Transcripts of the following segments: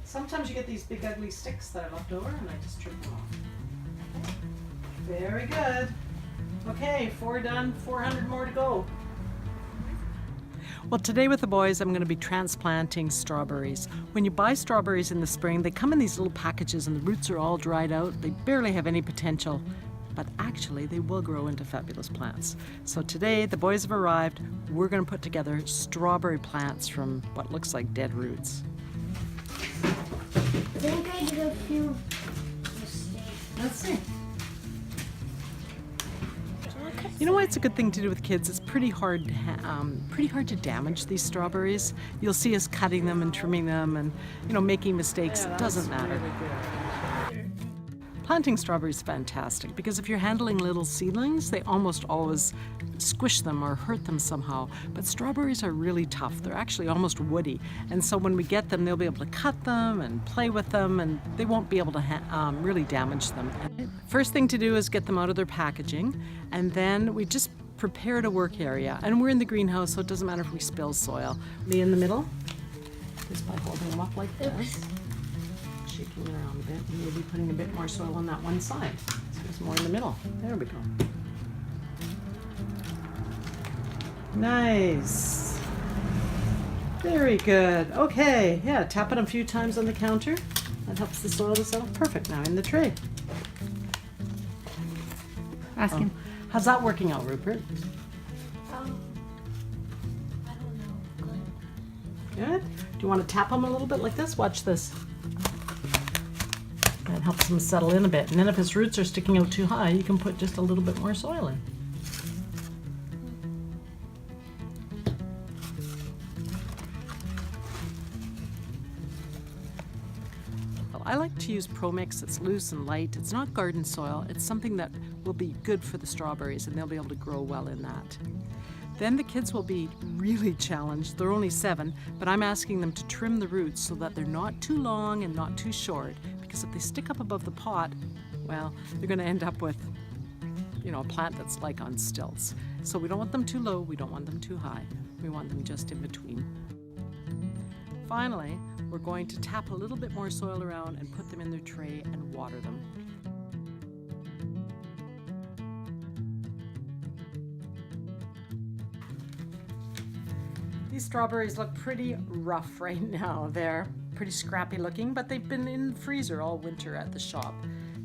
Sometimes you get these big ugly sticks that are left over and I just trim them off. Very good. Okay, 4 done, 400 more to go. Well, today with the boys, I'm going to be transplanting strawberries. When you buy strawberries in the spring, they come in these little packages and the roots are all dried out. They barely have any potential, but actually they will grow into fabulous plants. So today, the boys have arrived. We're going to put together strawberry plants from what looks like dead roots. I think I did a few mistakes. Let's see. You know why it's a good thing to do with kids? It's pretty hard to damage these strawberries. You'll see us cutting them and trimming them and, you know, making mistakes. It doesn't matter. Planting strawberries is fantastic because if you're handling little seedlings, they almost always squish them or hurt them somehow. But strawberries are really tough. They're actually almost woody. And so when we get them, they'll be able to cut them and play with them and they won't be able to really damage them. First thing to do is get them out of their packaging, and then we just prepared a work area. And we're in the greenhouse, so it doesn't matter if we spill soil. Be in the middle, just by holding them up like this. Shaking it around a bit, and maybe putting a bit more soil on that one side. So there's more in the middle. There we go. Nice. Very good. Okay, yeah, tap it a few times on the counter. That helps the soil to settle. Perfect. Now in the tray. Ask him. How's that working out, Rupert? I don't know. Good. Do you want to tap them a little bit like this? Watch this. That helps them settle in a bit. And then if his roots are sticking out too high, you can put just a little bit more soil in. I like to use Pro-Mix. It's loose and light. It's not garden soil. It's something that will be good for the strawberries and they'll be able to grow well in that. Then the kids will be really challenged. They're only 7, but I'm asking them to trim the roots so that they're not too long and not too short, because if they stick up above the pot, well, they're going to end up with, you know, a plant that's like on stilts. So we don't want them too low, we don't want them too high. We want them just in between. Finally, we're going to tap a little bit more soil around and put them in their tray and water them. These strawberries look pretty rough right now. They're pretty scrappy looking, but they've been in the freezer all winter at the shop.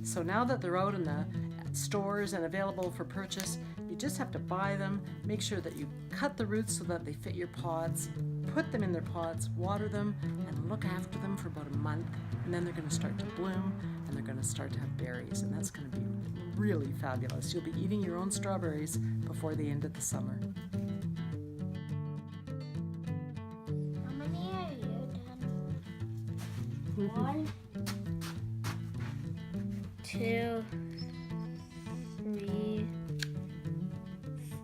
So now that they're out in the stores and available for purchase, you just have to buy them, make sure that you cut the roots so that they fit your pots, put them in their pots, water them, and look after them for about a month, and then they're going to start to bloom and they're going to start to have berries, and that's going to be really fabulous. You'll be eating your own strawberries before the end of the summer. How many are you done? 1, 2, 3,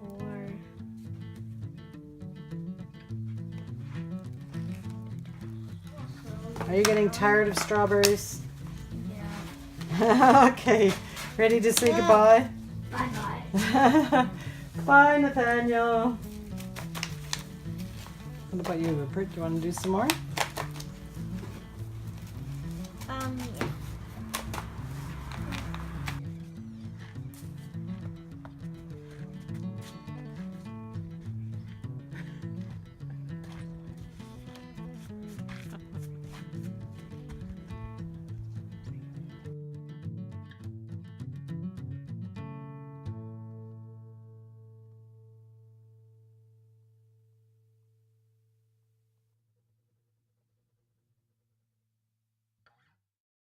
4. Are you getting tired of strawberries? Yeah. Okay, ready to say goodbye? Bye-bye. Bye, Nathaniel. What about you, Rupert? Do you want to do some more? Yeah.